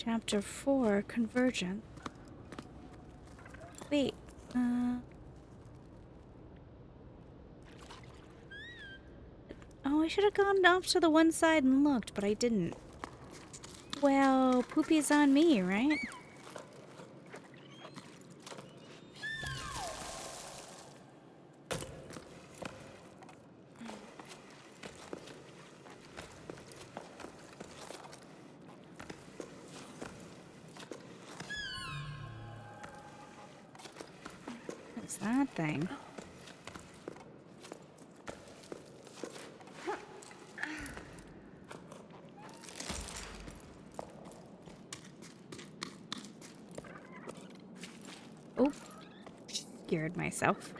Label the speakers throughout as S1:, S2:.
S1: Chapter 4, Convergence. Wait, oh, I should have gone off to the one side and looked, but I didn't. Well, poopy's on me, right? What's that thing? Oh, scared myself.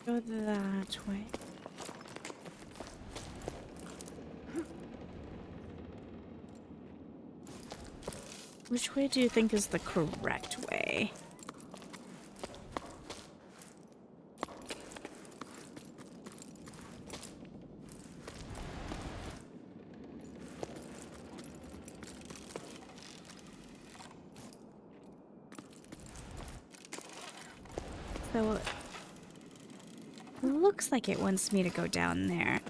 S1: We'll go that way. Which way do you think is the correct way? So, it looks like it wants me to go down there.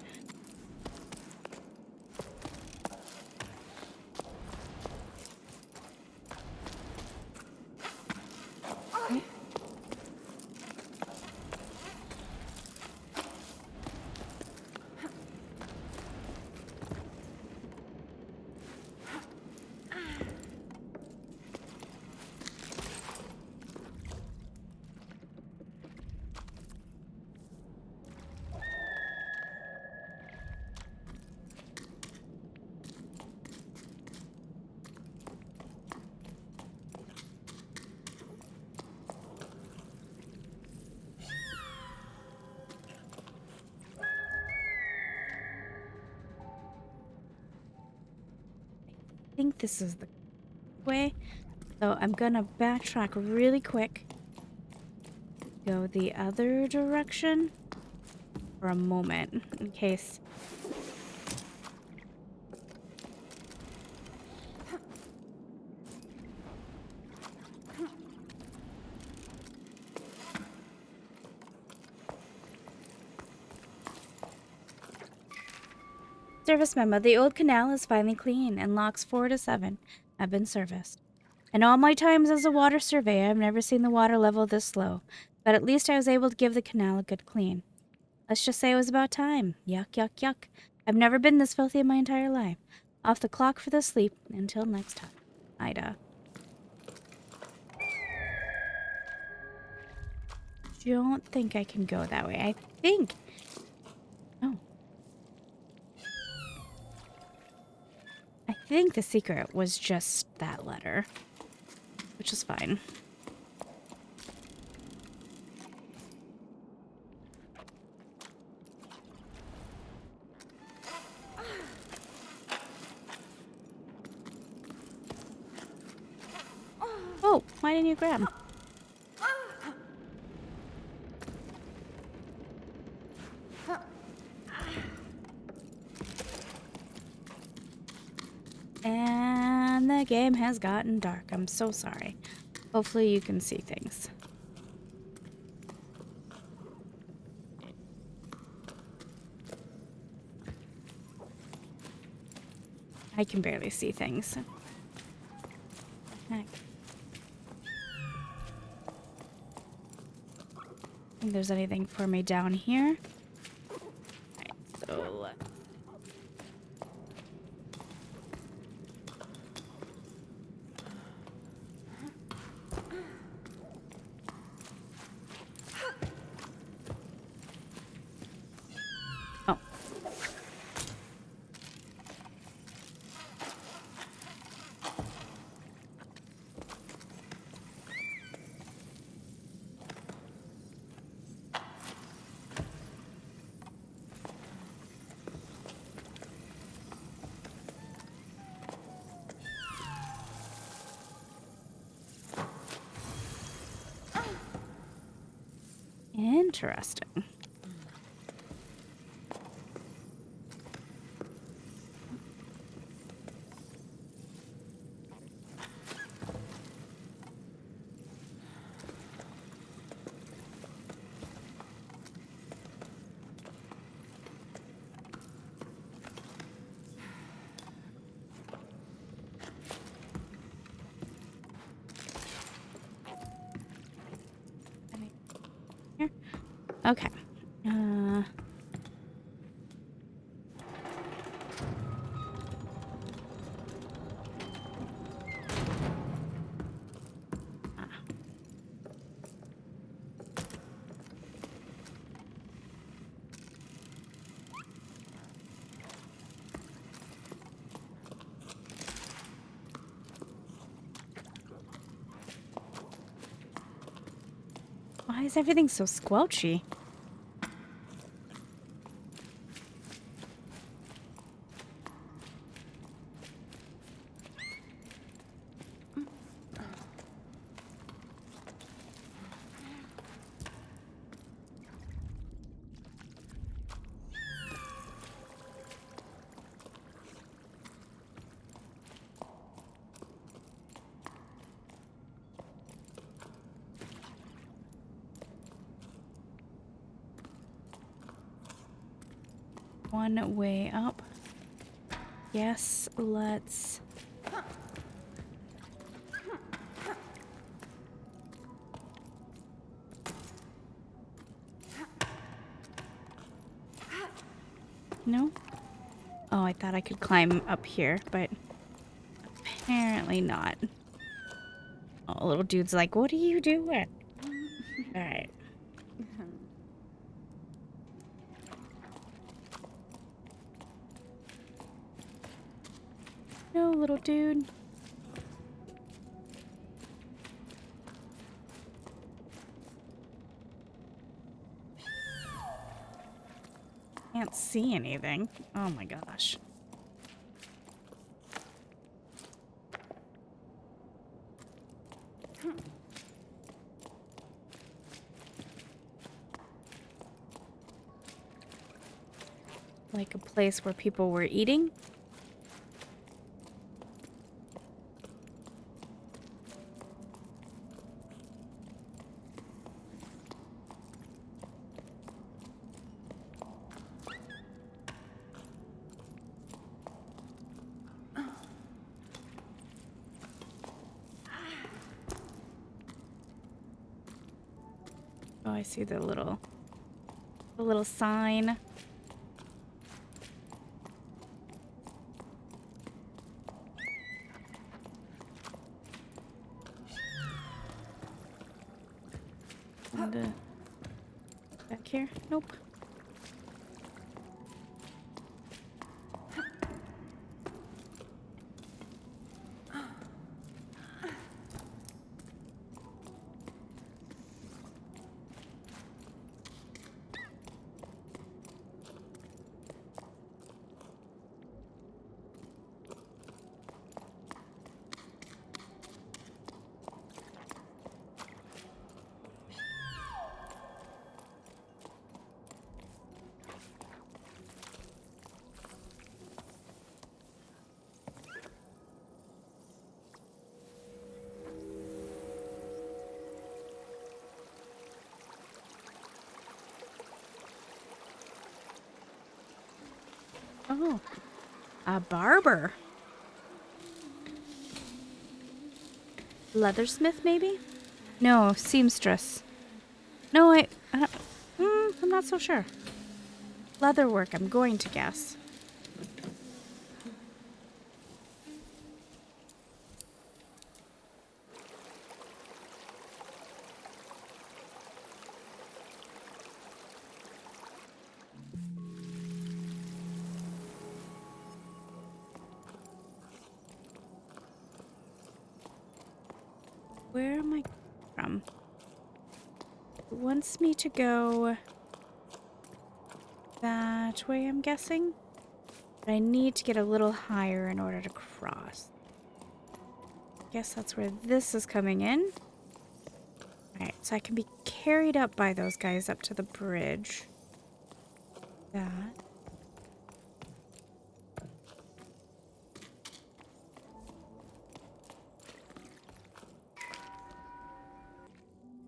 S1: I think this is the way. So I'm gonna backtrack really quick. Go the other direction for a moment in case. Service memo. The old canal is finally clean and locks 4 to 7 have been serviced. In all my times as a water surveyor, I've never seen the water level this low, but at least I was able to give the canal a good clean. Let's just say it was about time. Yuck, yuck, yuck. I've never been this filthy in my entire life. Off the clock for the sleep. Until next time. Ida. Don't think I can go that way. I think. Oh. I think the secret was just that letter. Which is fine. Oh, why didn't you grab? And the game has gotten dark. I'm so sorry. Hopefully you can see things. I can barely see things. Heck. Think there's anything for me down here? Alright, so let's... Oh. Interesting. Here. Okay. Why is everything so squelchy? One way up. Yes, let's... No? Oh, I thought I could climb up here, but apparently not. Oh, little dude's like, what are you doing? Alright. No, little dude. Can't see anything. Oh my gosh. Like a place where people were eating? Oh, I see the little sign. And, back here? Nope. Oh, a barber. Leathersmith, maybe? No, seamstress. No, I'm not so sure. Leatherwork, I'm going to guess. Where am I from? It wants me to go that way, I'm guessing. But I need to get a little higher in order to cross. Guess that's where this is coming in. Alright, so I can be carried up by those guys up to the bridge. That.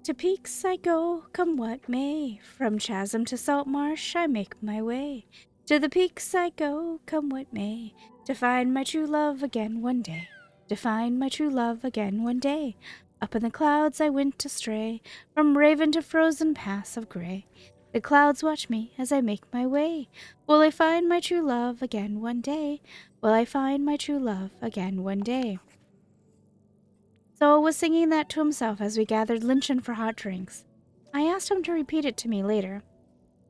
S1: To peaks I go, come what may. From chasm to salt marsh I make my way. To the peaks I go, come what may. To find my true love again one day. To find my true love again one day. Up in the clouds I went astray, from raven to frozen pass of gray. The clouds watch me as I make my way. Will I find my true love again one day? Will I find my true love again one day? Saul was singing that to himself as we gathered luncheon for hot drinks. I asked him to repeat it to me later.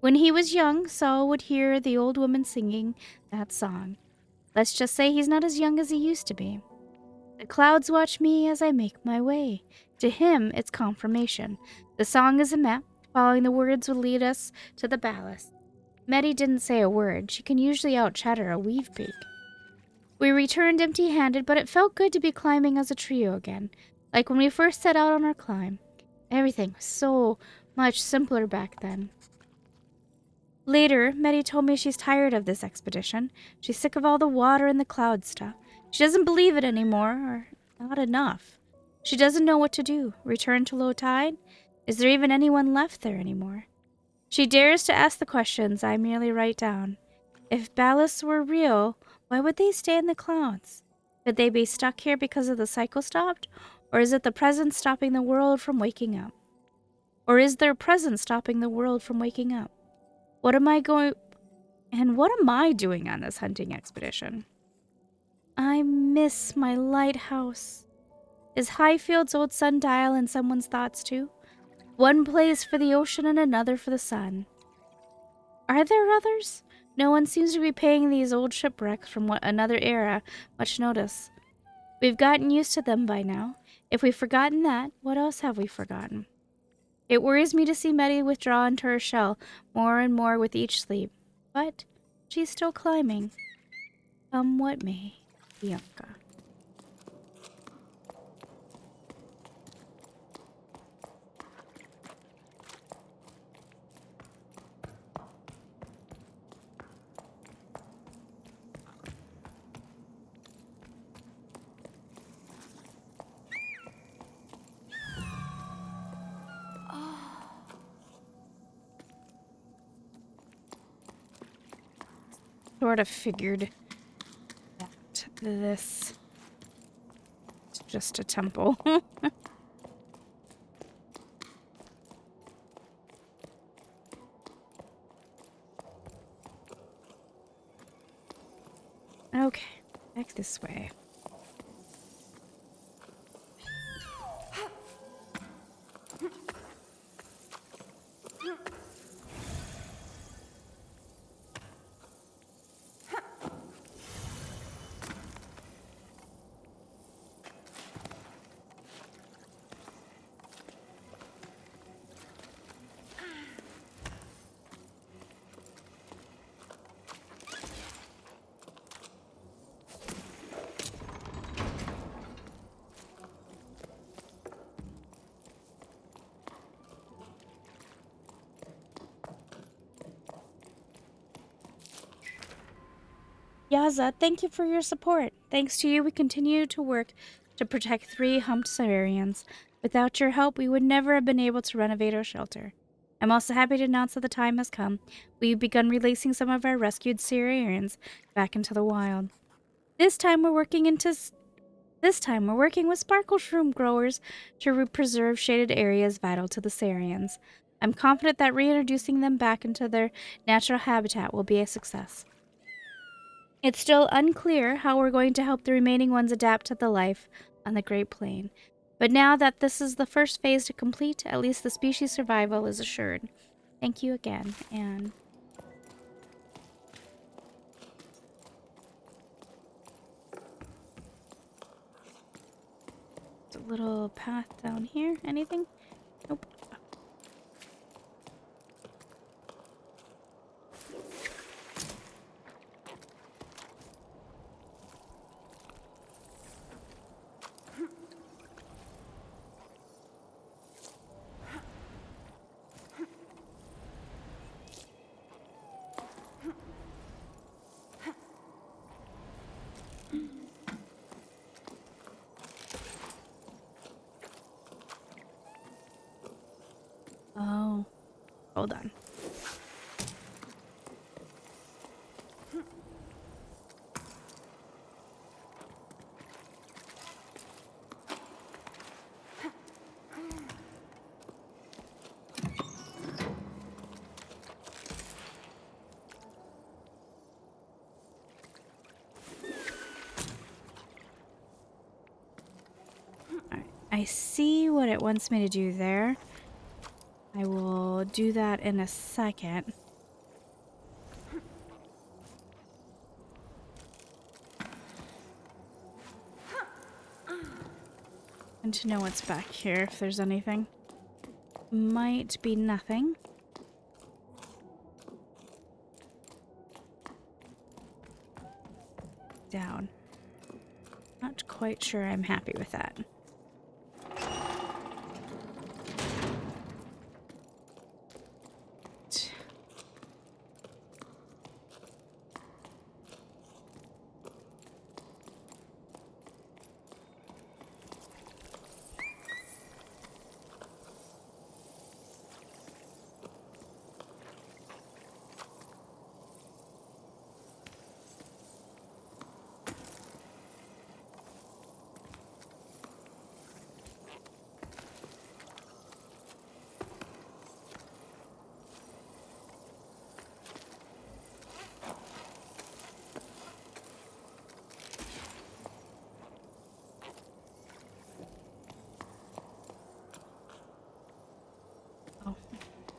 S1: When he was young, Saul would hear the old woman singing that song. Let's just say he's not as young as he used to be. The clouds watch me as I make my way. To him, it's confirmation. The song is a map. Following the words will lead us to the ballast. Meddy didn't say a word. She can usually out-chatter a weave peak. We returned empty-handed, but it felt good to be climbing as a trio again, like when we first set out on our climb. Everything was so much simpler back then. Later, Meddy told me she's tired of this expedition. She's sick of all the water and the cloud stuff. She doesn't believe it anymore, or not enough. She doesn't know what to do. Return to low tide? Is there even anyone left there anymore? She dares to ask the questions I merely write down. If ballasts were real, why would they stay in the clouds? Could they be stuck here because of the cycle stopped? Or is it the present stopping the world from waking up? Or is their present stopping the world from waking up? What am I doing on this hunting expedition? I miss my lighthouse. Is Highfield's old sundial in someone's thoughts too? One place for the ocean and another for the sun. Are there others? No one seems to be paying these old shipwrecks from another era much notice. We've gotten used to them by now. If we've forgotten that, what else have we forgotten? It worries me to see Meddy withdraw into her shell more and more with each sleep. But she's still climbing. Come what may, Bianca. Sort of figured that this is just a temple. Okay, back this way. Yaza, thank you for your support. Thanks to you, we continue to work to protect 3 humped Siberians. Without your help, we would never have been able to renovate our shelter. I'm also happy to announce that the time has come. We've begun releasing some of our rescued Siberians back into the wild. This time we're working with sparkle shroom growers to preserve shaded areas vital to the Sarians. I'm confident that reintroducing them back into their natural habitat will be a success. It's still unclear how we're going to help the remaining ones adapt to the life on the Great Plain. But now that this is the first phase to complete, at least the species' survival is assured. Thank you again, Anne. There's a little path down here. Anything? Nope. Well done. I see what it wants me to do there. I will do that in a second. And to know what's back here, if there's anything. Might be nothing. Down. Not quite sure I'm happy with that.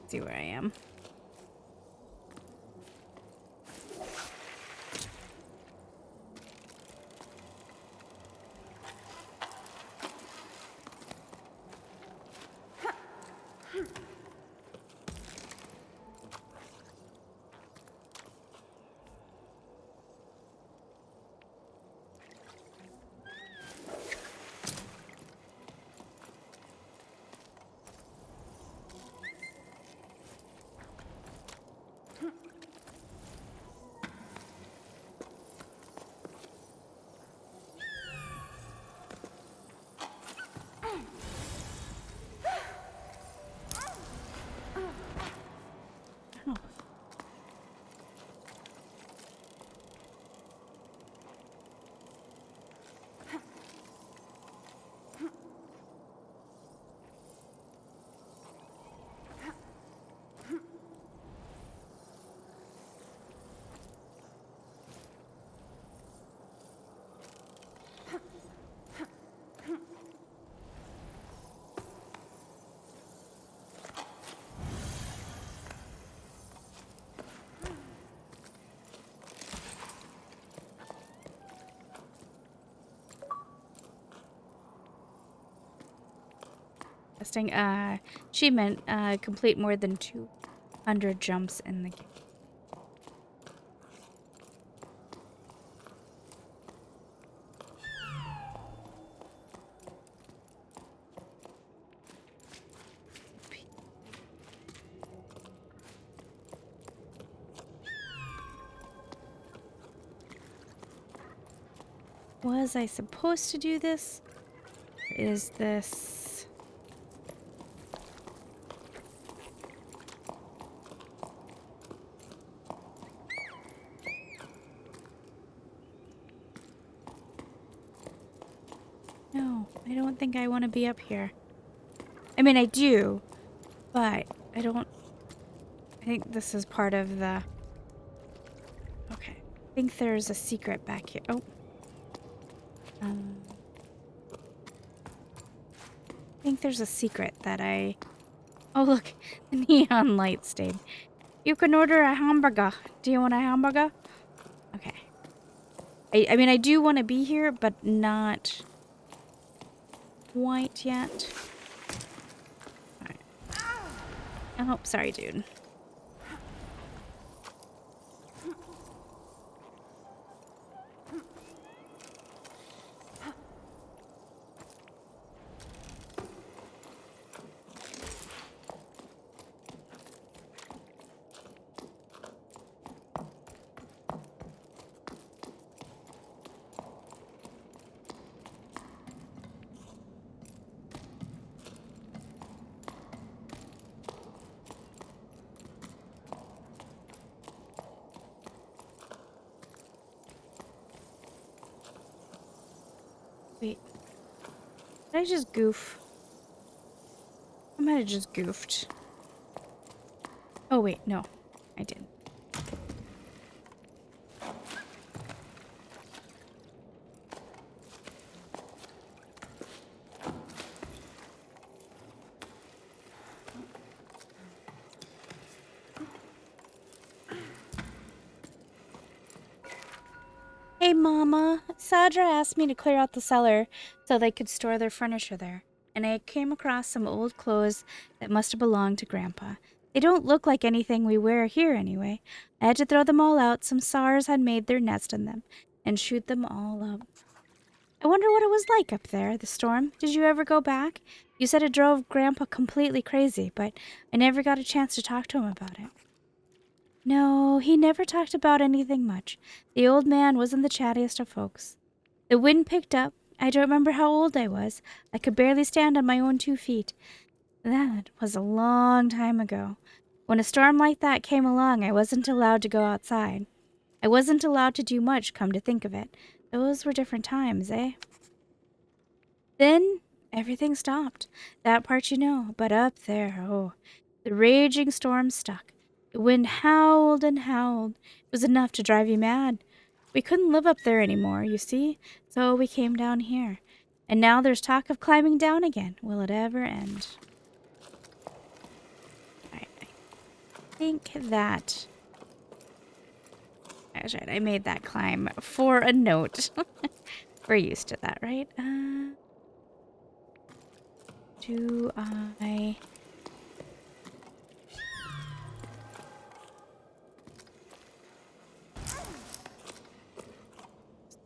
S1: See where I am. Testing achievement, complete more than 200 jumps in the game. Was I supposed to do this? Or is this... No, I don't think I want to be up here. I mean, I do, but I don't... I think this is part of the... Okay. I think there's a secret back here. Oh. I think there's a secret that I... Oh, look. The neon light stayed. You can order a hamburger. Do you want a hamburger? Okay. I mean, I do want to be here, but not quite yet. Alright. Oh, sorry, dude. Wait. Did I just goof? I might have just goofed. Oh, wait. No. I didn't. Hey, Mama. Sadra asked me to clear out the cellar so they could store their furniture there. And I came across some old clothes that must have belonged to Grandpa. They don't look like anything we wear here anyway. I had to throw them all out. Some SARS had made their nest in them and shoot them all up. I wonder what it was like up there, the storm. Did you ever go back? You said it drove Grandpa completely crazy, but I never got a chance to talk to him about it. No, he never talked about anything much. The old man wasn't the chattiest of folks. The wind picked up. I don't remember how old I was. I could barely stand on my own 2 feet. That was a long time ago. When a storm like that came along, I wasn't allowed to go outside. I wasn't allowed to do much, come to think of it. Those were different times, eh? Then everything stopped. That part you know. But up there, oh, the raging storm stuck. The wind howled and howled. It was enough to drive you mad. We couldn't live up there anymore, you see, so we came down here. And now there's talk of climbing down again. Will it ever end? I think that... That's right, I made that climb for a note. We're used to that, right? Do I...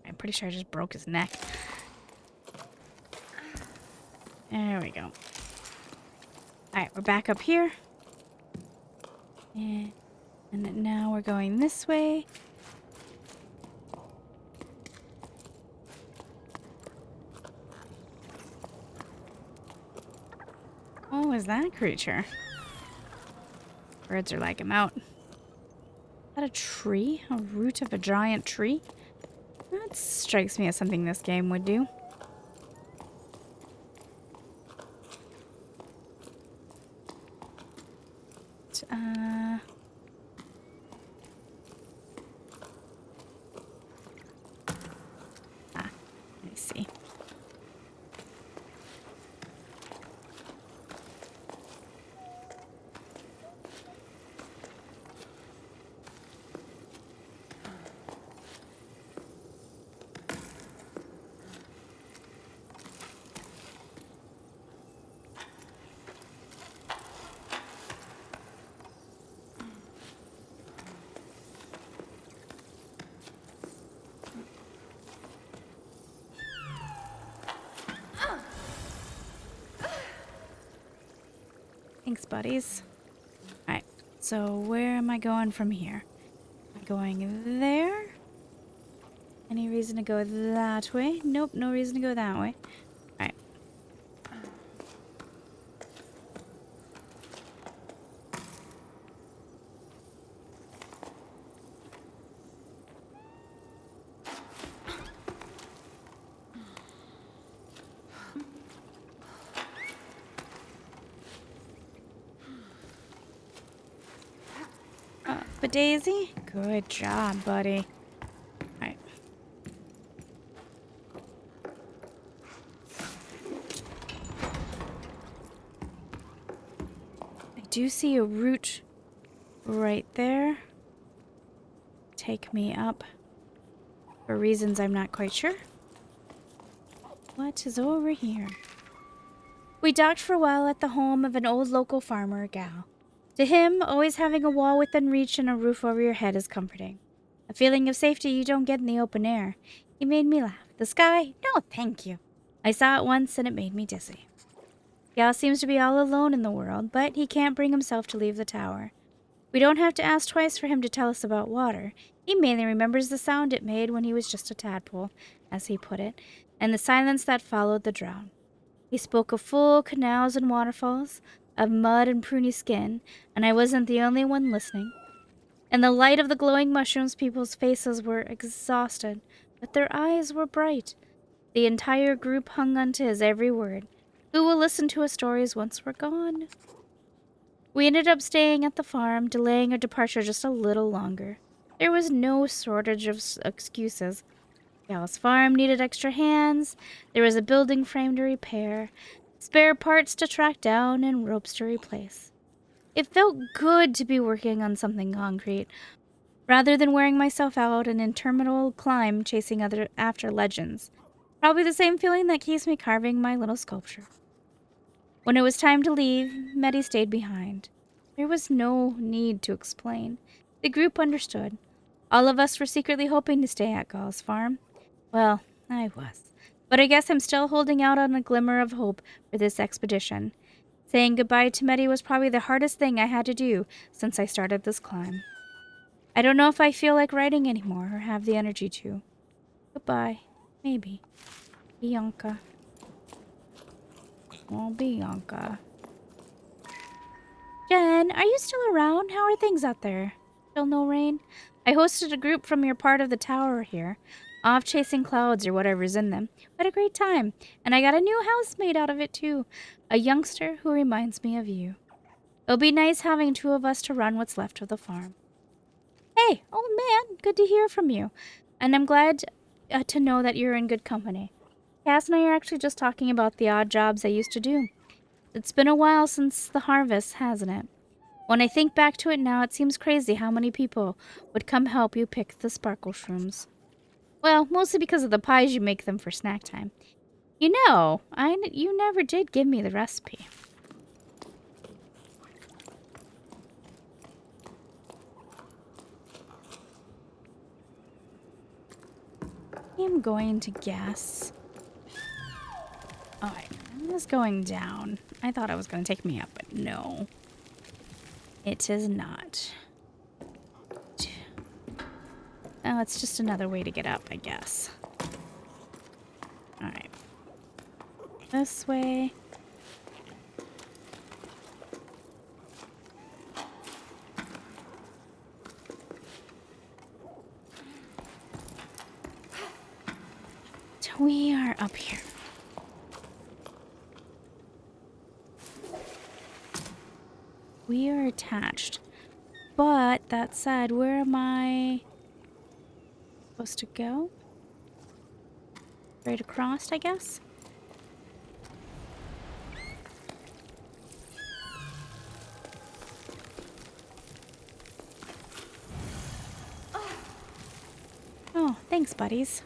S1: I'm pretty sure I just broke his neck. There we go. Alright, we're back up here. And now we're going this way. What was that creature? Birds are like him out. Is that a tree? A root of a giant tree? That strikes me as something this game would do. I see. Thanks, buddies. Alright, so where am I going from here? Am I going there? Any reason to go that way? Nope, no reason to go that way. Alright. But Daisy, good job, buddy. Alright. I do see a root right there. Take me up. For reasons I'm not quite sure. What is over here? We docked for a while at the home of an old local farmer gal. To him, always having a wall within reach and a roof over your head is comforting. A feeling of safety you don't get in the open air. He made me laugh. The sky? No, thank you. I saw it once and it made me dizzy. Gal seems to be all alone in the world, but he can't bring himself to leave the tower. We don't have to ask twice for him to tell us about water. He mainly remembers the sound it made when he was just a tadpole, as he put it, and the silence that followed the drown. He spoke of full canals and waterfalls, of mud and pruny skin, and I wasn't the only one listening. In the light of the glowing mushrooms, people's faces were exhausted, but their eyes were bright. The entire group hung onto his every word. Who will listen to his stories once we're gone? We ended up staying at the farm, delaying our departure just a little longer. There was no shortage of excuses. Gal's farm needed extra hands, there was a building frame to repair, spare parts to track down, and ropes to replace. It felt good to be working on something concrete, rather than wearing myself out an interminable climb chasing after legends. Probably the same feeling that keeps me carving my little sculpture. When it was time to leave, Medi stayed behind. There was no need to explain. The group understood. All of us were secretly hoping to stay at Gal's farm. Well, I was. But I guess I'm still holding out on a glimmer of hope for this expedition. Saying goodbye to Medi was probably the hardest thing I had to do since I started this climb. I don't know if I feel like writing anymore or have the energy to. Goodbye. Maybe. Bianca. Oh, Bianca. Jen, are you still around? How are things out there? Still no rain? I hosted a group from your part of the tower here, off chasing clouds or whatever's in them. We had a great time, and I got a new housemate out of it too. A youngster who reminds me of you. It'll be nice having two of us to run what's left of the farm. Hey, old man, good to hear from you. And I'm glad to know that you're in good company. Cass and I are actually just talking about the odd jobs I used to do. It's been a while since the harvest, hasn't it? When I think back to it now, it seems crazy how many people would come help you pick the sparkle shrooms. Well, mostly because of the pies you make them for snack time. You know, you never did give me the recipe. I'm going to guess. Alright, I'm just going down. I thought it was going to take me up, but no. It is not. Oh, it's just another way to get up, I guess. Alright. This way. We are up here. We are attached. But, that said, where am I supposed to go? Right across, I guess? Oh, thanks, buddies.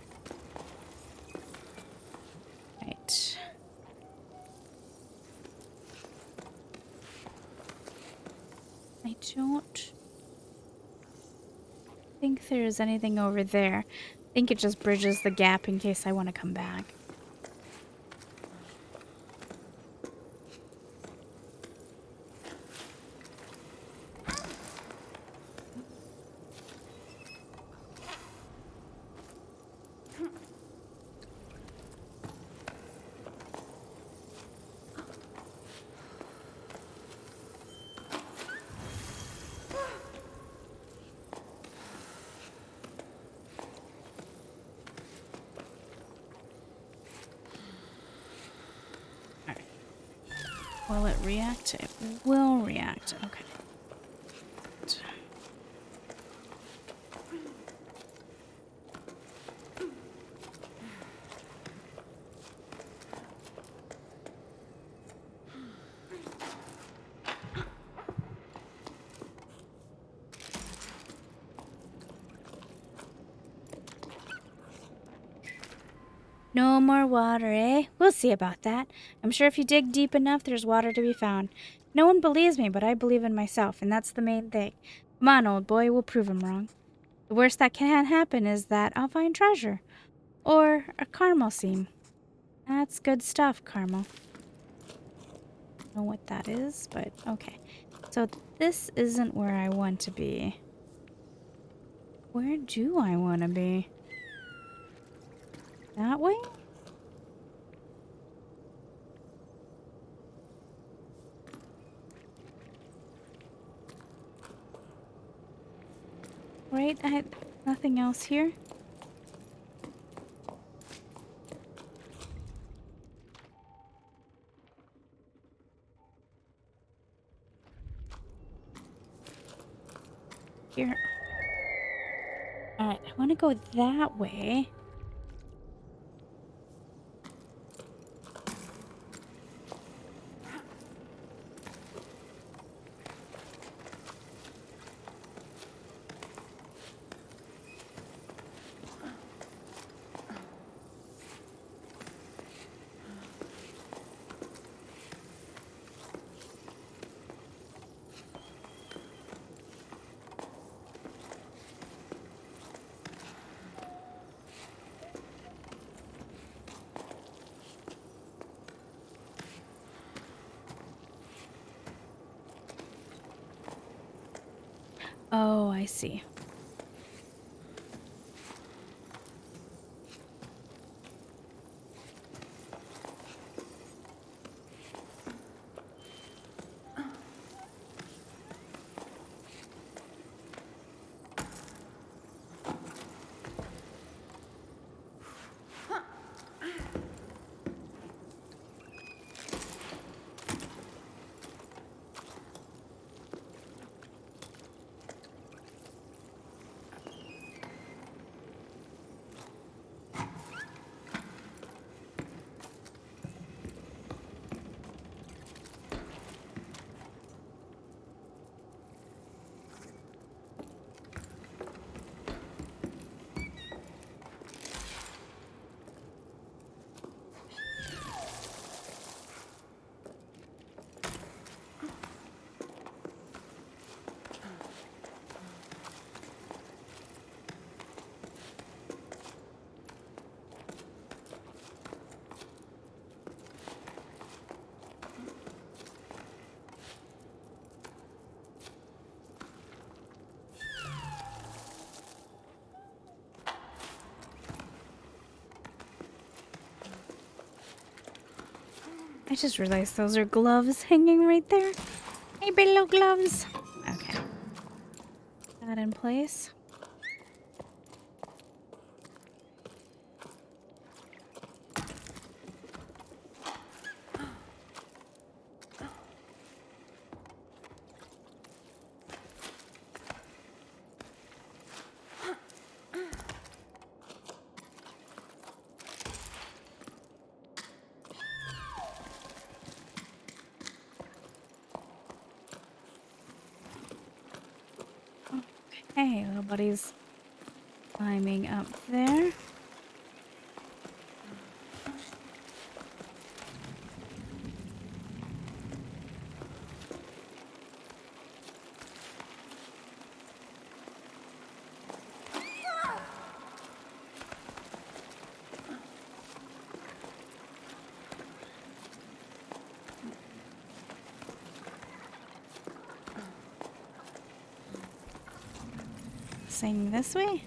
S1: Right. I don't think there's anything over there. I think it just bridges the gap in case I want to come back. Will it react? It will react. Okay. No more water, eh? We'll see about that. I'm sure if you dig deep enough, there's water to be found. No one believes me, but I believe in myself, and that's the main thing. Come on, old boy, we'll prove him wrong. The worst that can happen is that I'll find treasure. Or a caramel seam. That's good stuff, caramel. I don't know what that is, but okay. So this isn't where I want to be. Where do I want to be? That way? Right? I had nothing else here. here. Alright, I want to go that way. Oh, I see. I just realized those are gloves hanging right there. Hey, little gloves. Okay. That in place. Hey, little buddy's climbing up there. Sing this way?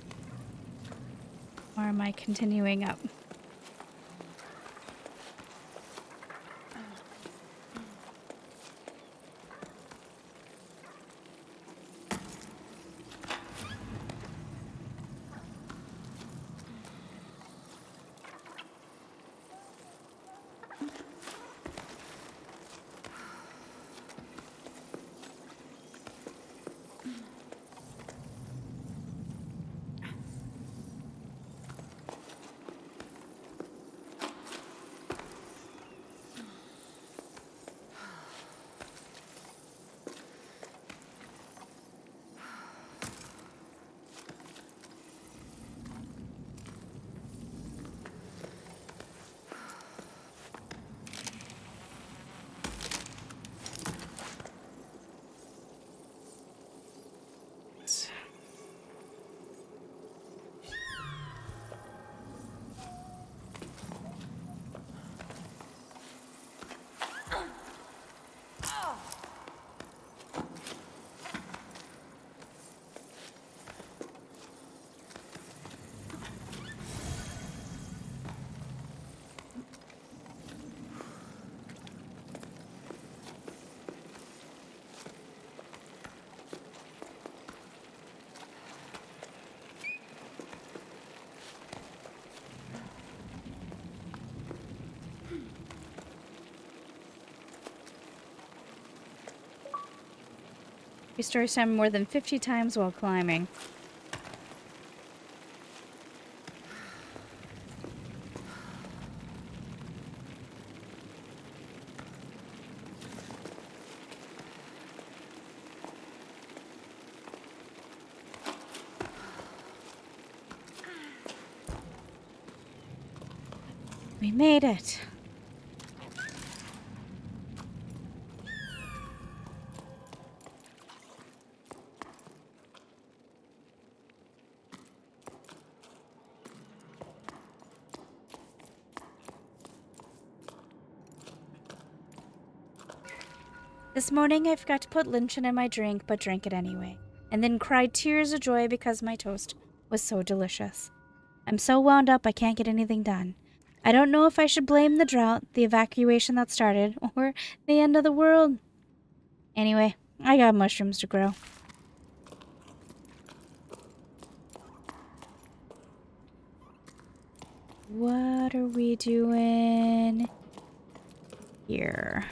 S1: Or am I continuing up? Restore stamina more than 50 times while climbing. We made it. This morning I forgot to put luncheon in my drink, but drank it anyway, and then cried tears of joy because my toast was so delicious. I'm so wound up I can't get anything done. I don't know if I should blame the drought, the evacuation that started, or the end of the world. Anyway, I got mushrooms to grow. What are we doing here?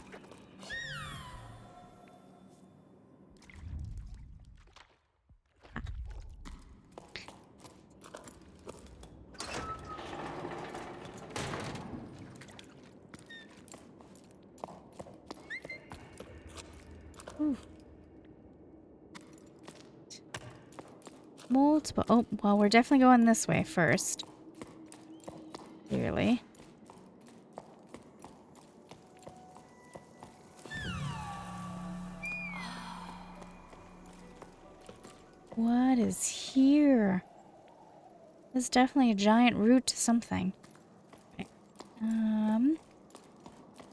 S1: Ooh. Multiple. Oh, well, we're definitely going this way first. Clearly. What is here? There's definitely a giant root to something. Okay.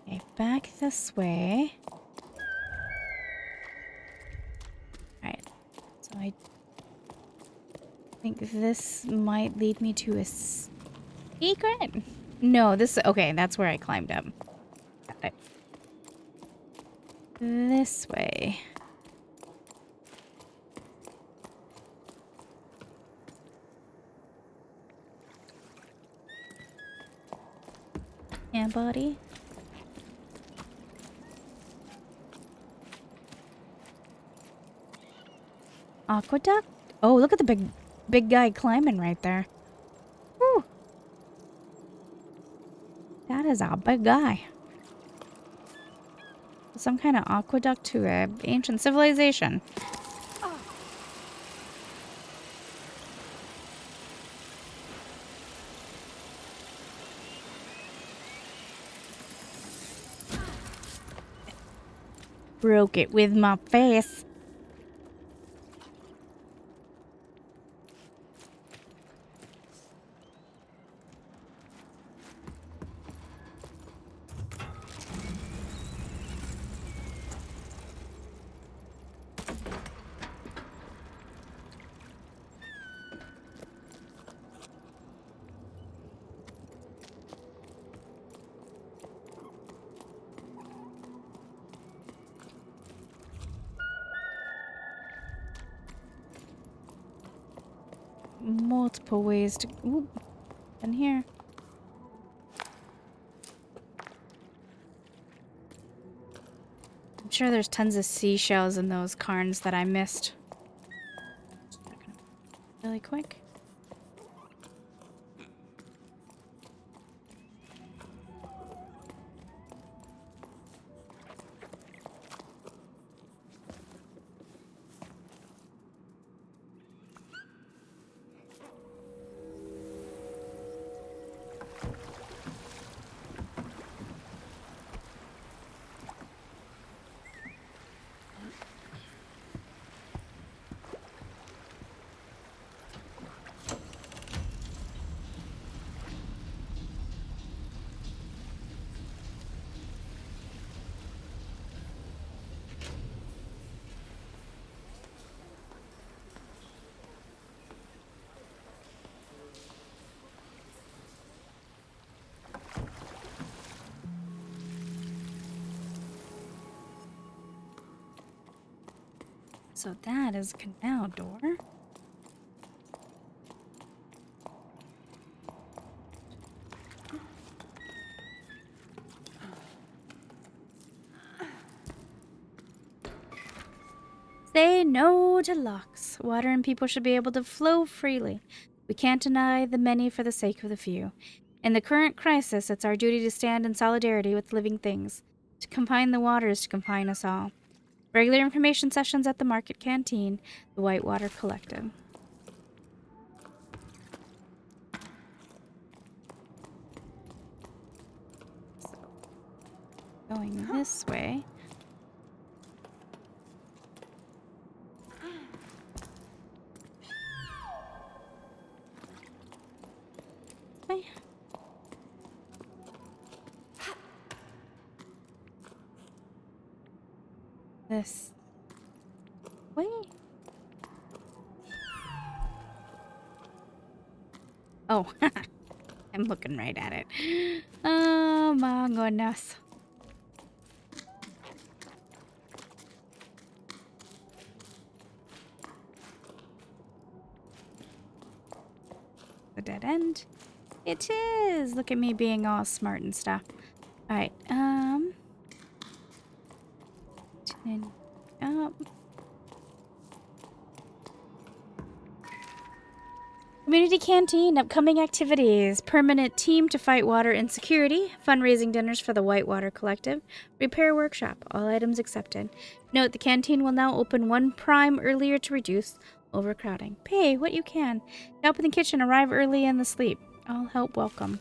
S1: Okay, back this way. Alright. So I think this might lead me to a secret? No, this... Okay, that's where I climbed up. Got it. This way. Yeah, buddy. Aqueduct? Oh, look at the big guy climbing right there. Whew. That is a big guy. Some kind of aqueduct to an ancient civilization. Broke it with my face. Multiple ways to... Ooh, in here. I'm sure there's tons of seashells in those cairns that I missed. Really quick. So that is a canal door. Say no to locks. Water and people should be able to flow freely. We can't deny the many for the sake of the few. In the current crisis, it's our duty to stand in solidarity with living things. To confine the waters, to confine us all. Regular information sessions at the Market Canteen, the Whitewater Collective. So, going this way. This way? Oh, I'm looking right at it. Oh my goodness. The dead end? It is! Look at me being all smart and stuff. Alright, turn up. Community Canteen, upcoming activities, permanent team to fight water insecurity, fundraising dinners for the Whitewater Collective, repair workshop, all items accepted. Note, the canteen will now open 1 prime earlier to reduce overcrowding. Pay what you can. Help in the kitchen, arrive early in the sleep. All help welcome.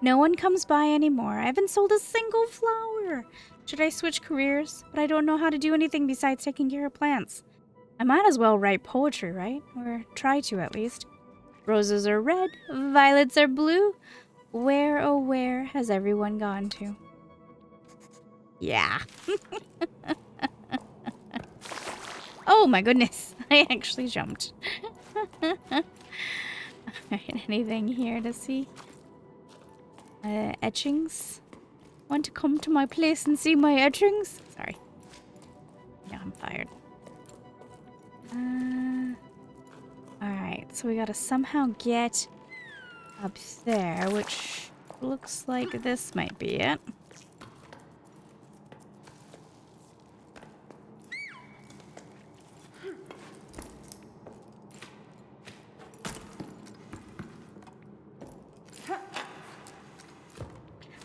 S1: No one comes by anymore. I haven't sold a single flower. Should I switch careers? But I don't know how to do anything besides taking care of plants. I might as well write poetry, right? Or try to, at least. Roses are red, violets are blue. Where, oh where has everyone gone to? Yeah. Oh my goodness. I actually jumped. Anything here to see? Etchings? Want to come to my place and see my etchings? Sorry. Yeah, I'm fired. Alright, so we gotta somehow get up there, which looks like this might be it.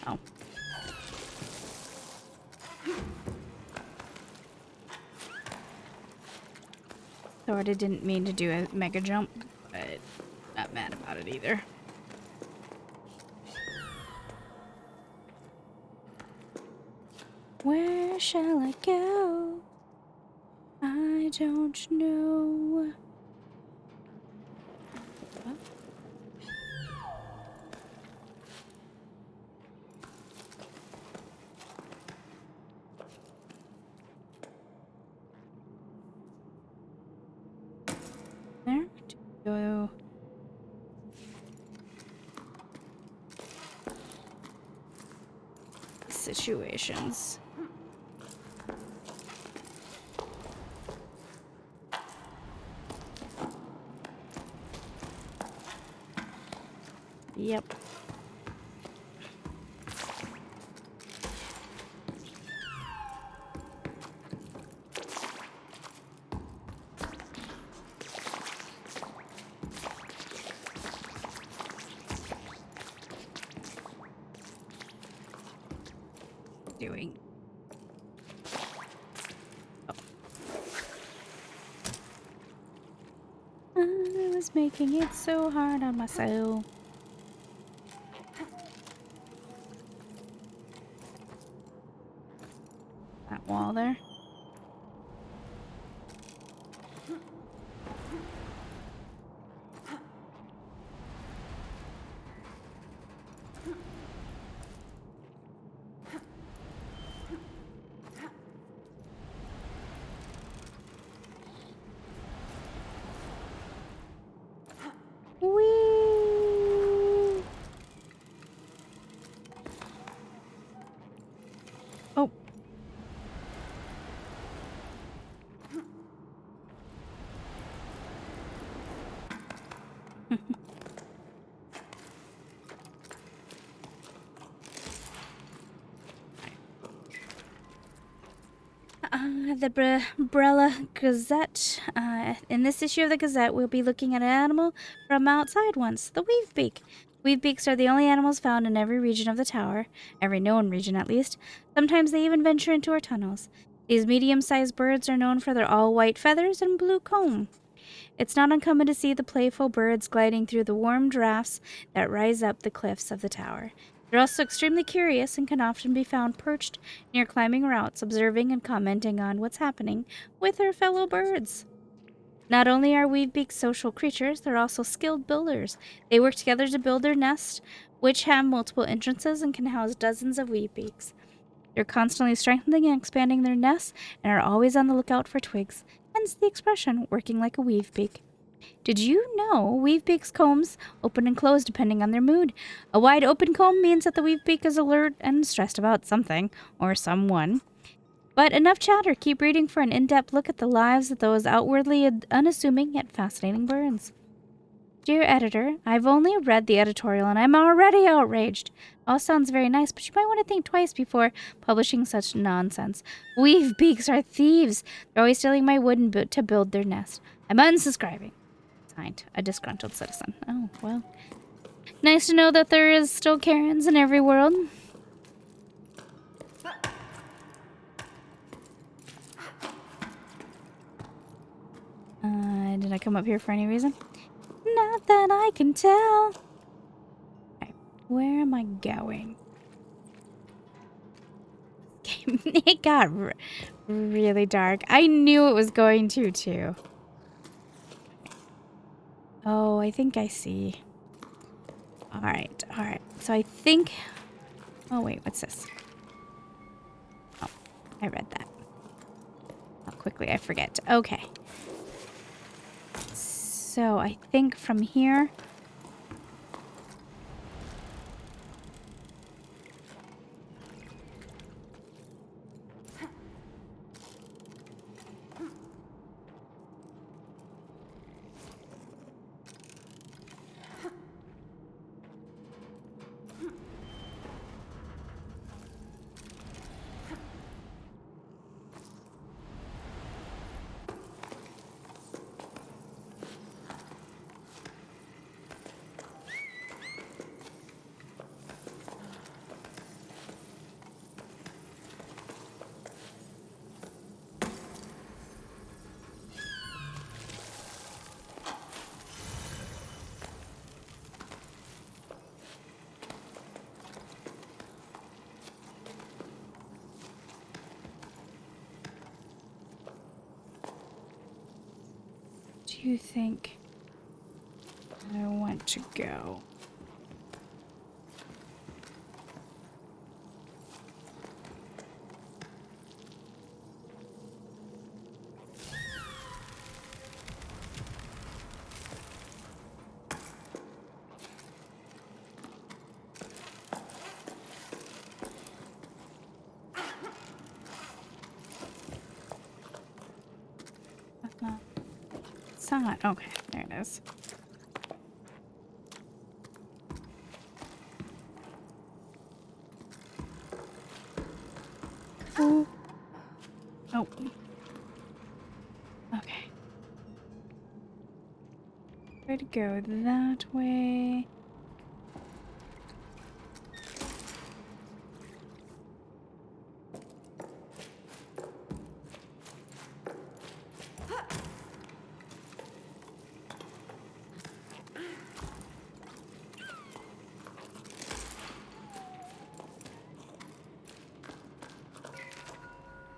S1: Oh. Sorta didn't mean to do a mega jump, but not mad about it either. Where shall I go? I don't know. What? There to go. Situations. Yep. Doing. Oh. I was making it so hard on myself. That wall there. Whee! Oh. the Brella Gazette. In this issue of the Gazette, we'll be looking at an animal from outside once, the weavebeak. Weavebeaks are the only animals found in every region of the tower, every known region at least. Sometimes they even venture into our tunnels. These medium-sized birds are known for their all-white feathers and blue comb. It's not uncommon to see the playful birds gliding through the warm drafts that rise up the cliffs of the tower. They're also extremely curious and can often be found perched near climbing routes, observing and commenting on what's happening with their fellow birds. Not only are weavebeaks social creatures, they're also skilled builders. They work together to build their nest, which have multiple entrances and can house dozens of weavebeaks. They're constantly strengthening and expanding their nests and are always on the lookout for twigs, hence the expression, working like a weavebeak. Did you know weavebeaks' combs open and close depending on their mood? A wide open comb means that the weavebeak is alert and stressed about something or someone. But enough chatter. Keep reading for an in-depth look at the lives of those outwardly unassuming yet fascinating birds. Dear editor, I've only read the editorial and I'm already outraged. All sounds very nice, but you might want to think twice before publishing such nonsense. Weavebeaks are thieves. They're always stealing my wood to build their nest. I'm unsubscribing. Signed, a disgruntled citizen. Oh, well. Nice to know that there is still Karens in every world. Did I come up here for any reason? Not that I can tell. Okay, where am I going? It got really dark. I knew it was going to, too. Oh, I think I see. Alright, alright. So I think... Oh, wait, what's this? Oh, I read that. How quickly I forget. Okay. So I think from here... Do you think I want to go? It's not. Okay, there it is. Oh. Oh. Okay. Try to go that way.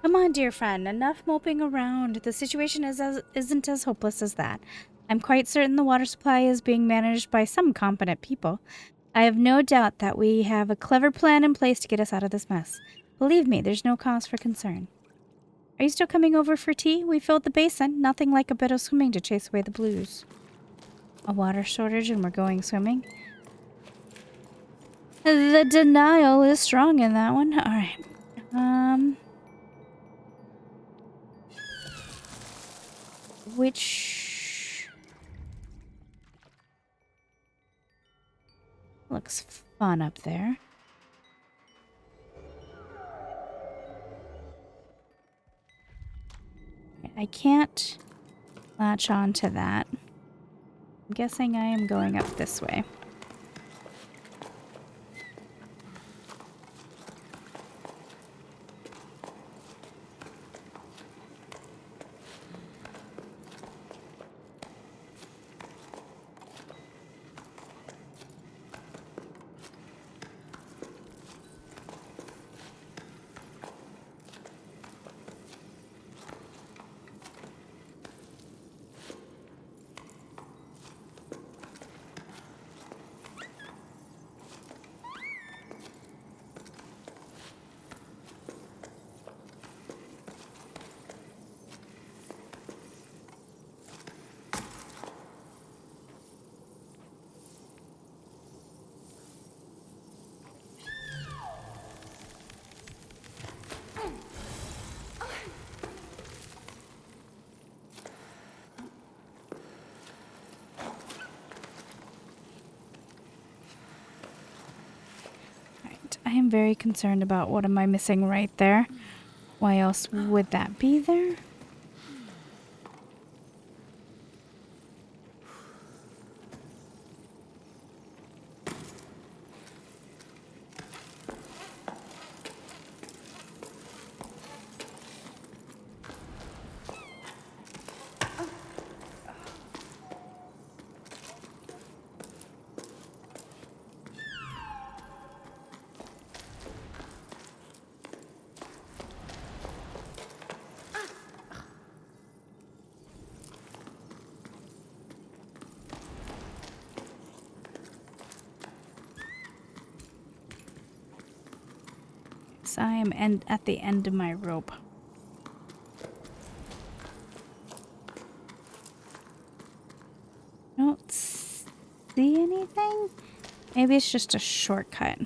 S1: Come on, dear friend, enough moping around. The situation isn't as hopeless as that. I'm quite certain the water supply is being managed by some competent people. I have no doubt that we have a clever plan in place to get us out of this mess. Believe me, there's no cause for concern. Are you still coming over for tea? We filled the basin. Nothing like a bit of swimming to chase away the blues. A water shortage and we're going swimming? The denial is strong in that one. Alright. Which looks fun up there. I can't latch on to that. I'm guessing I am going up this way. I am very concerned about what am I missing right there. Why else would that be there? So I am at the end of my rope. Don't see anything? Maybe it's just a shortcut.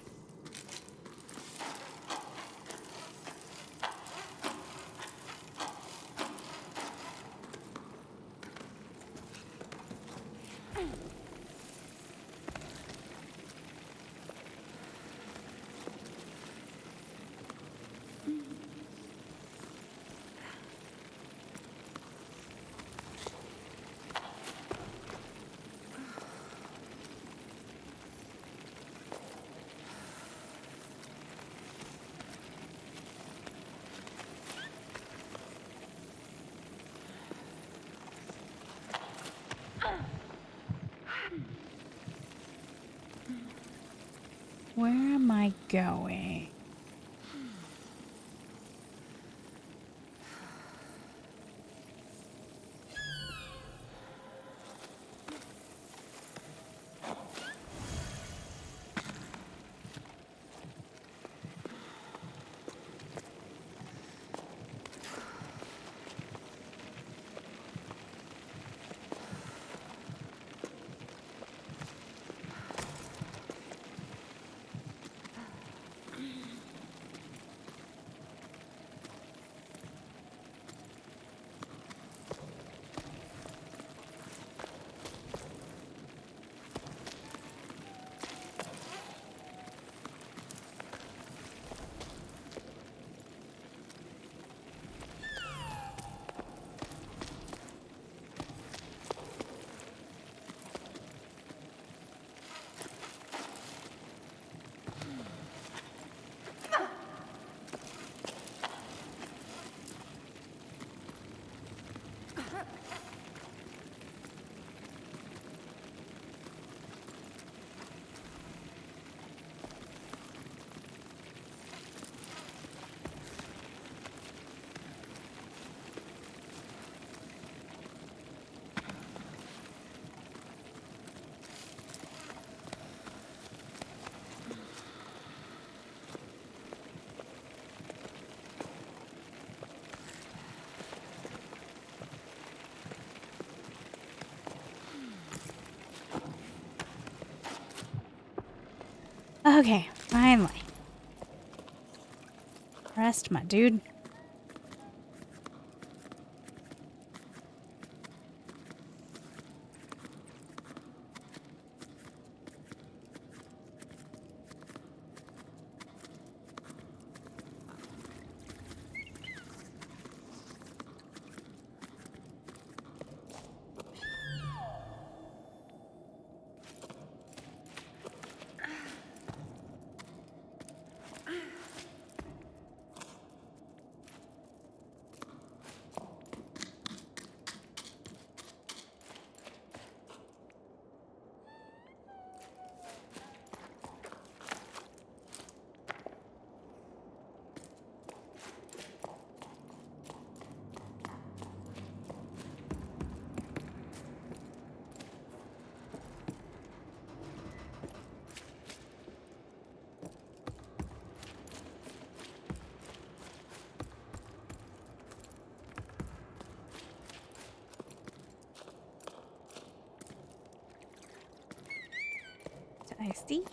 S1: Where am I going? Okay, finally. Rest, my dude. see.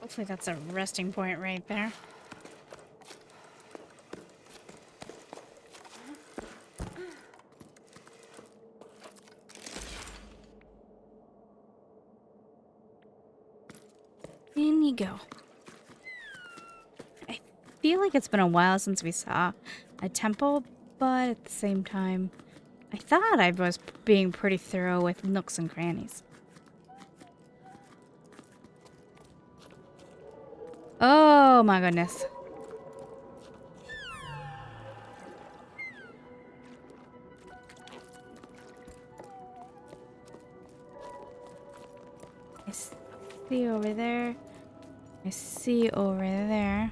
S1: Hopefully that's a resting point right there. In you go. I feel like it's been a while since we saw a temple, but at the same time, I thought I was being pretty thorough with nooks and crannies. Oh my goodness. I see over there. I see over there.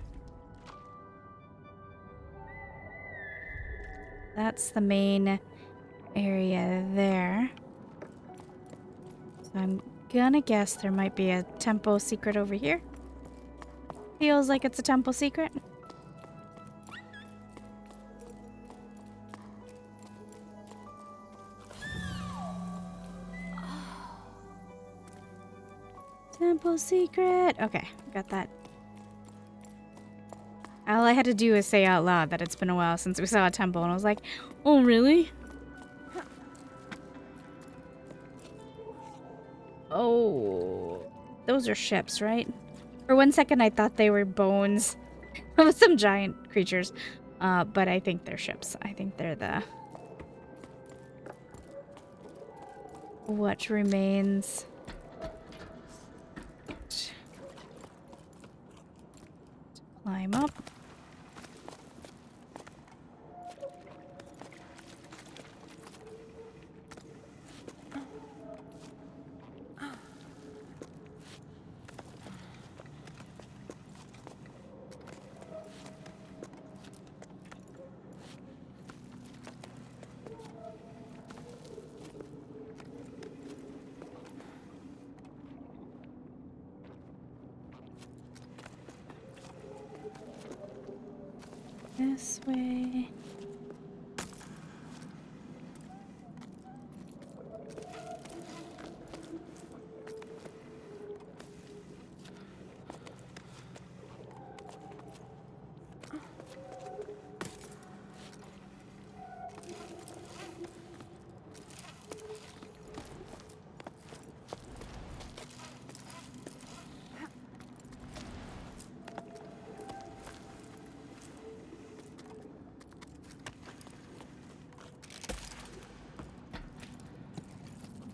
S1: That's the main area there. So I'm gonna guess there might be a temple secret over here. Feels like it's a temple secret. Temple secret. Okay, got that. All I had to do was say out loud that it's been a while since we saw a temple, and I was like, oh, really? Oh, those are ships, right? For one second, I thought they were bones of some giant creatures, but I think they're ships. I think they're the... what remains. Climb up. This way.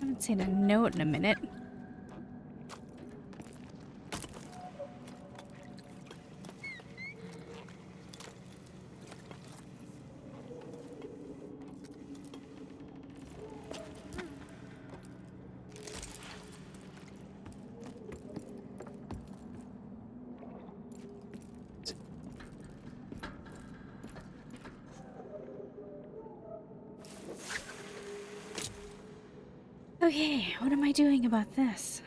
S1: I haven't seen a note in a minute. Okay, what am I doing about this?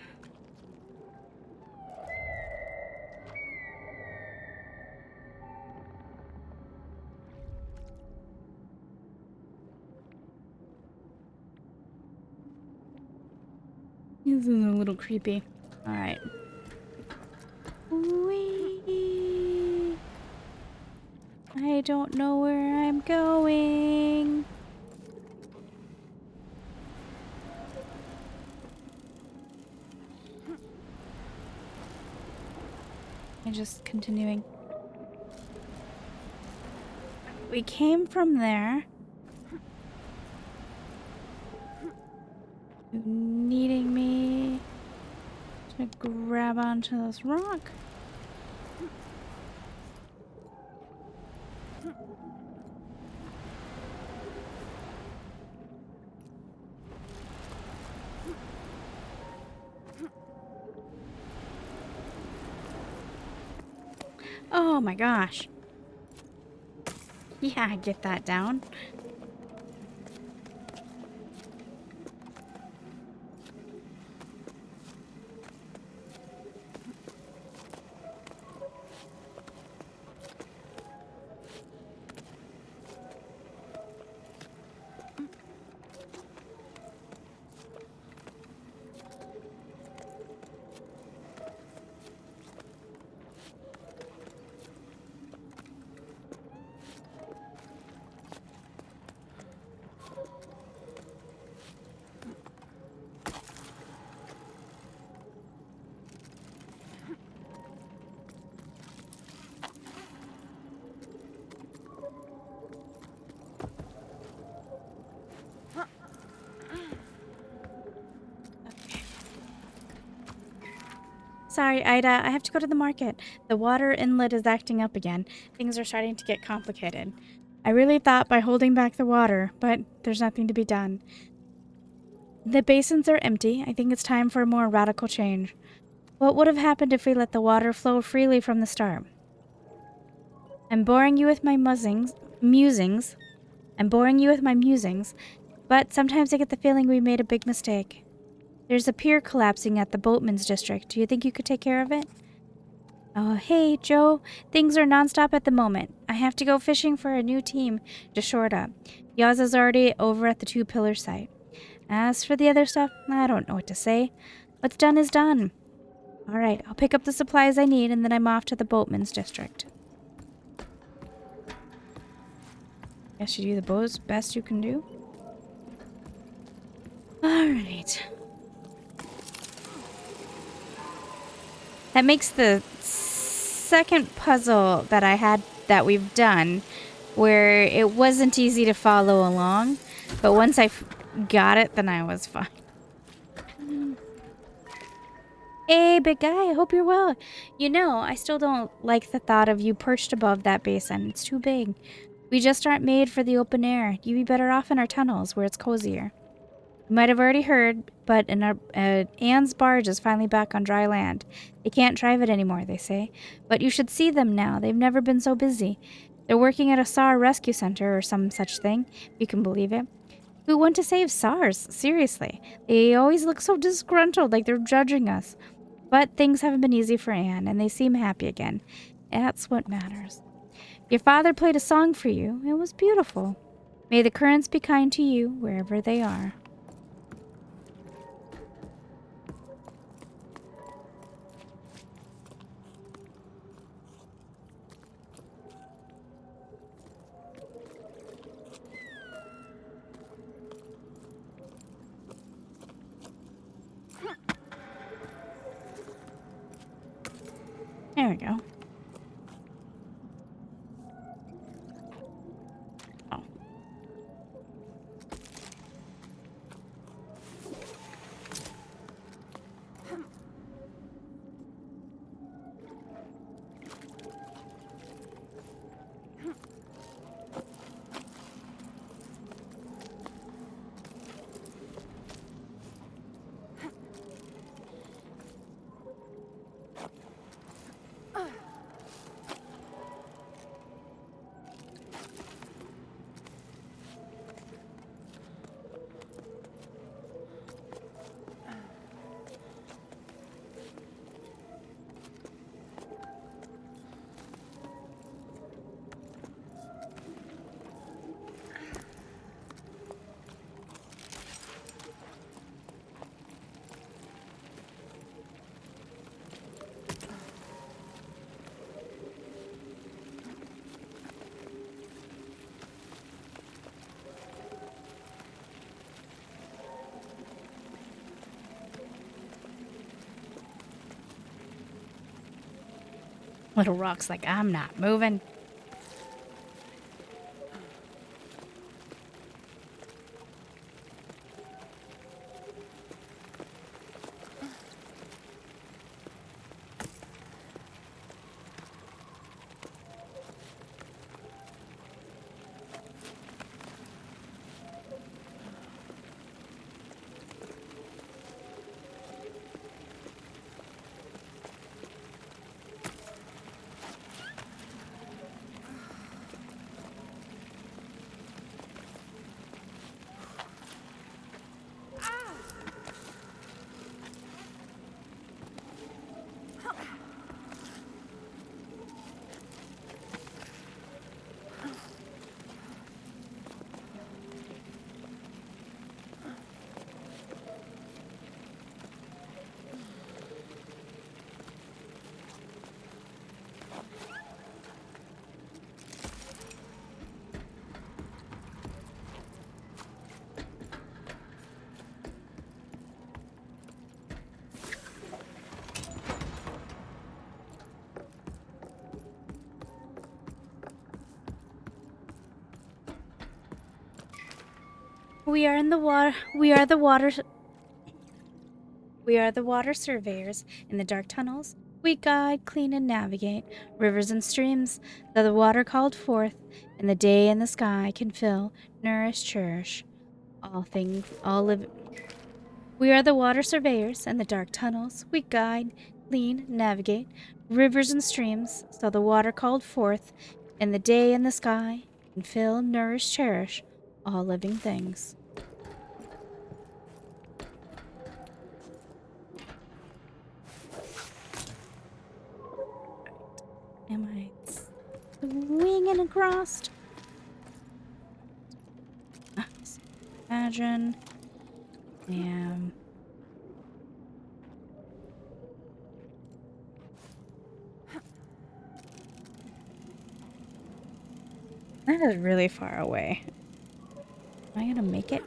S1: This is a little creepy. Alright. Whee! I don't know where I'm going. I'm just continuing. We came from there. Needing me to grab onto this rock. Oh my gosh. Yeah, get that down. Sorry, Ida, I have to go to the market. The water inlet is acting up again. Things are starting to get complicated. I really thought by holding back the water, but there's nothing to be done. The basins are empty. I think it's time for a more radical change. What would have happened if we let the water flow freely from the start? I'm boring you with my musings. I'm boring you with my musings, but sometimes I get the feeling we made a big mistake. There's a pier collapsing at the Boatman's District. Do you think you could take care of it? Oh, hey, Joe. Things are nonstop at the moment. I have to go fishing for a new team to shore it up. Yaz is already over at the Two Pillars site. As for the other stuff, I don't know what to say. What's done is done. Alright, I'll pick up the supplies I need and then I'm off to the boatman's district. Guess you do the best you can do. Alright. That makes the second puzzle that I had that we've done where it wasn't easy to follow along, but once I got it, then I was fine. Hey, big guy, I hope you're well. You know, I still don't like the thought of you perched above that basin. It's too big. We just aren't made for the open air. You'd be better off in our tunnels, where it's cozier. You might have already heard, but Anne's barge is finally back on dry land. They can't drive it anymore, they say. But you should see them now. They've never been so busy. They're working at a SAR rescue center or some such thing, if you can believe it. Who want to save SARs? Seriously. They always look so disgruntled, like they're judging us. But things haven't been easy for Anne, and they seem happy again. That's what matters. Your father played a song for you. It was beautiful. May the currents be kind to you, wherever they are. There we go. Oh. Little Rock's like, I'm not moving. We are in the water. We are the water. We are the water surveyors in the dark tunnels. We guide, clean, and navigate rivers and streams that the water called forth, and the day and the sky can fill, nourish, cherish all things, all live. We are the water surveyors in the dark tunnels. We guide, clean, navigate rivers and streams so the water called forth, and the day and the sky can fill, nourish, cherish all living things. Am I swinging across? Imagine. That is really far away. Am I gonna make it?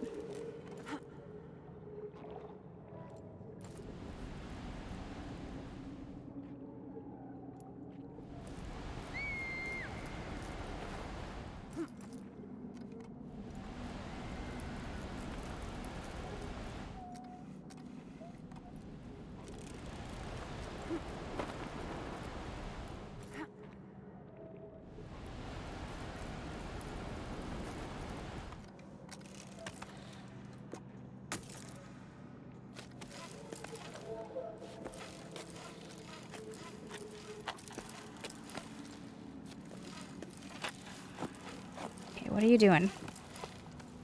S1: Okay, what are you doing?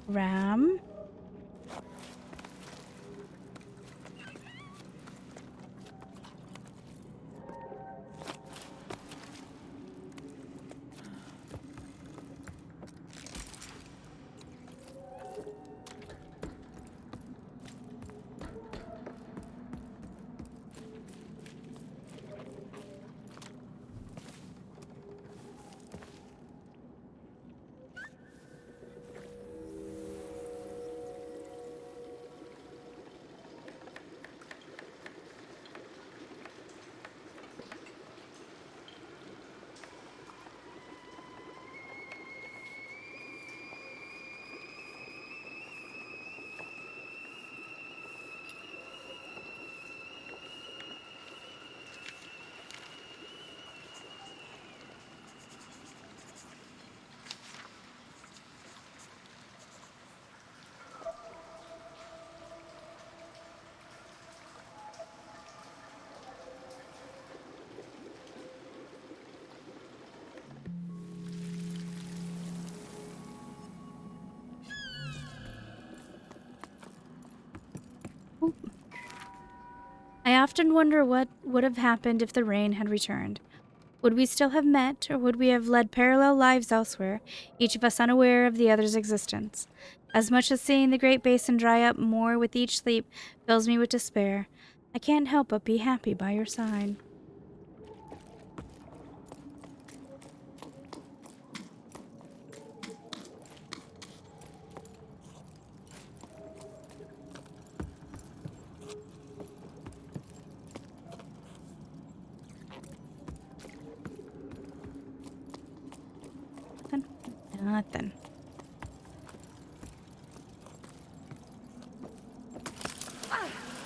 S1: Ram? I often wonder what would have happened if the rain had returned. Would we still have met, or would we have led parallel lives elsewhere, each of us unaware of the other's existence? As much as seeing the Great Basin dry up more with each sleep fills me with despair, I can't help but be happy by your side. Nothing.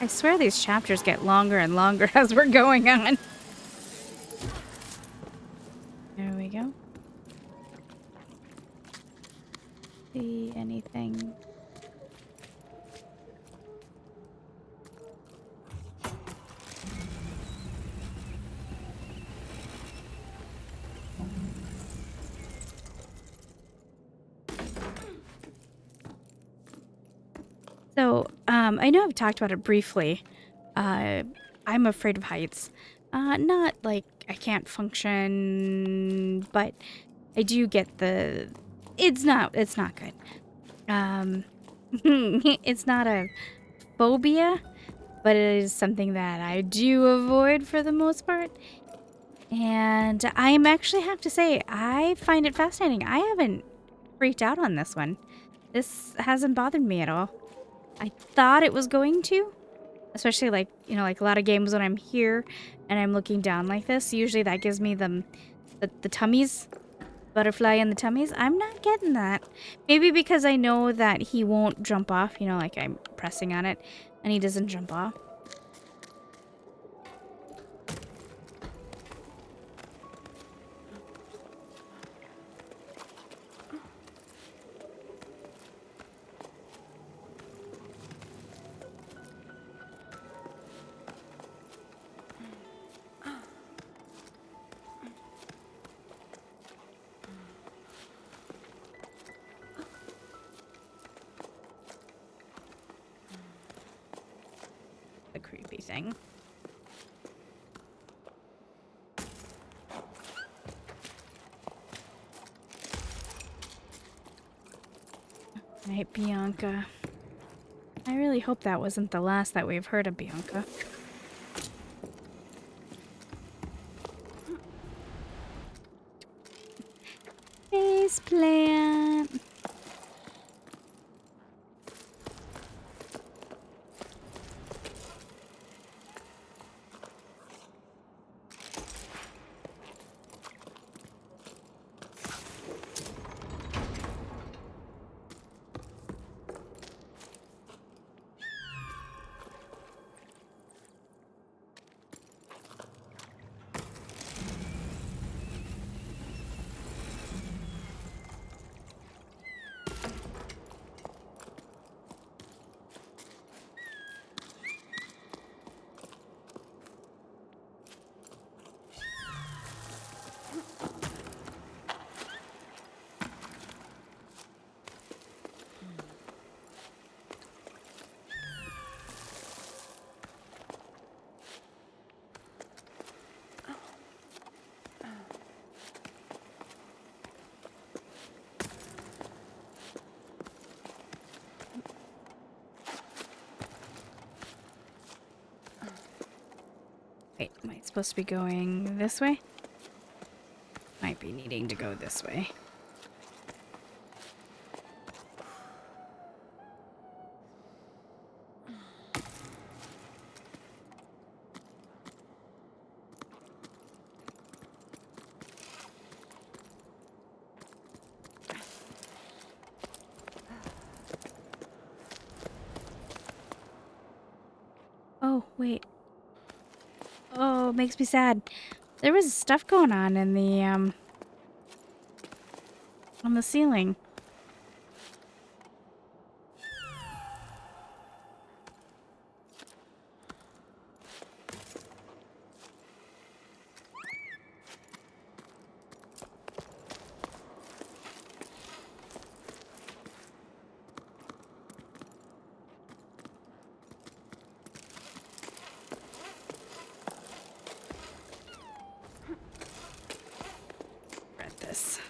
S1: I swear these chapters get longer and longer as we're going on. There we go. See anything? So, I know I've talked about it briefly. I'm afraid of heights. Not like I can't function, but I do get the... it's not good. It's not a phobia, but it is something that I do avoid for the most part. And I actually have to say, I find it fascinating. I haven't freaked out on this one. This hasn't bothered me at all. I thought it was going to, especially like, you know, like a lot of games when I'm here and I'm looking down like this, usually that gives me the tummies, butterfly in the tummies. I'm not getting that. Maybe because I know that he won't jump off, you know, like I'm pressing on it and he doesn't jump off. The creepy thing. Right, Bianca. I really hope that wasn't the last that we've heard of Bianca. Face plant. Wait, am I supposed to be going this way? Might be needing to go this way. Oh, wait. Oh, it makes me sad. There was stuff going on in the, on the ceiling. Read this.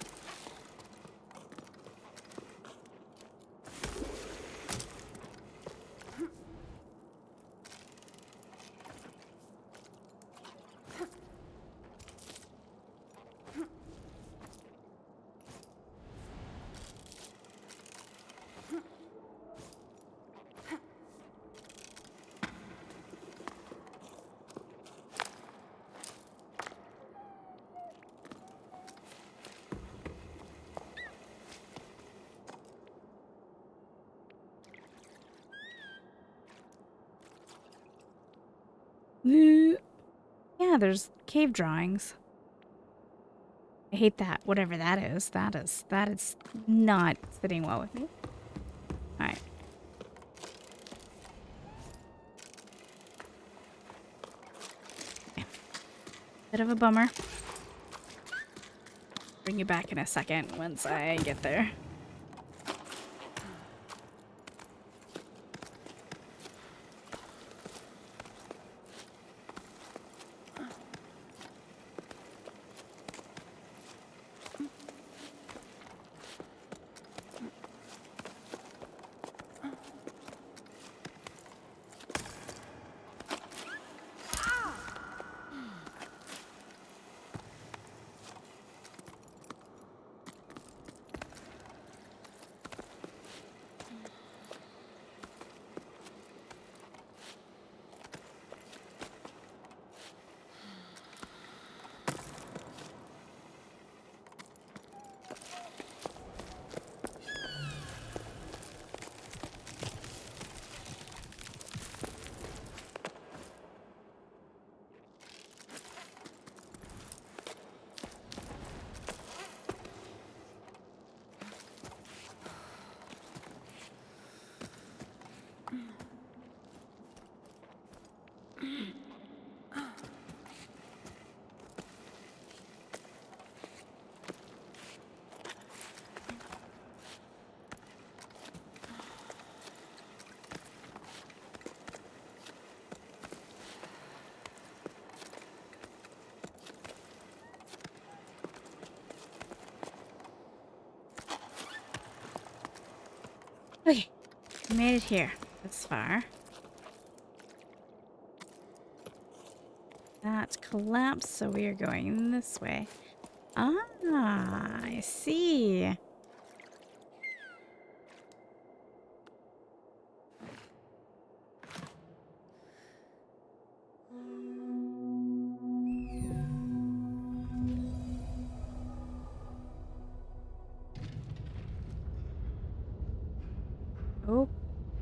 S1: Yeah, there's cave drawings. I hate that. Whatever that is. That is not sitting well with me. Alright. Okay. Bit of a bummer. Bring you back in a second once I get there. Okay. We made it here. This far. That collapsed, so we are going this way. Ah, I see.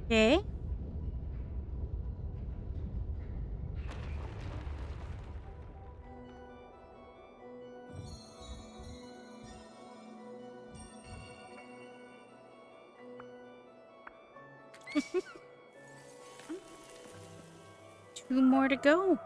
S1: Okay. Two more to go.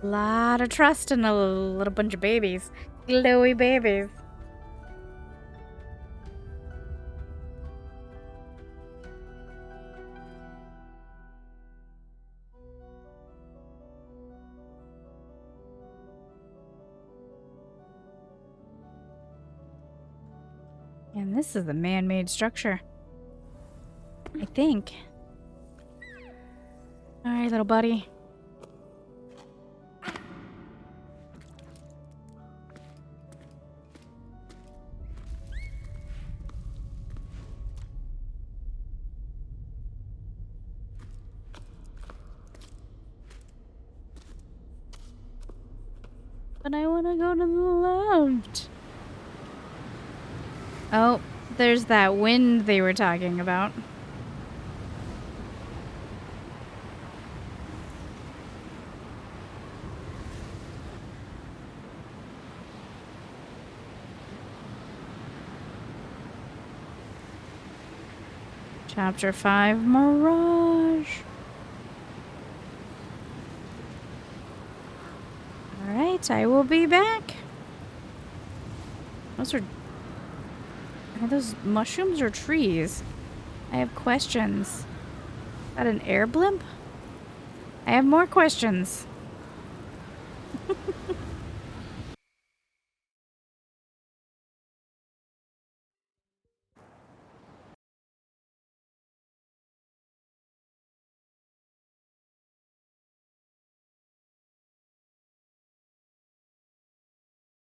S1: A lot of trust in a little bunch of babies. Glowy babies. And this is a man-made structure. I think. Alright, little buddy. But I want to go to the left. Oh, there's that wind they were talking about. Chapter 5, Mirage. Alright, I will be back. Are those mushrooms or trees? I have questions. Is that an air blimp? I have more questions.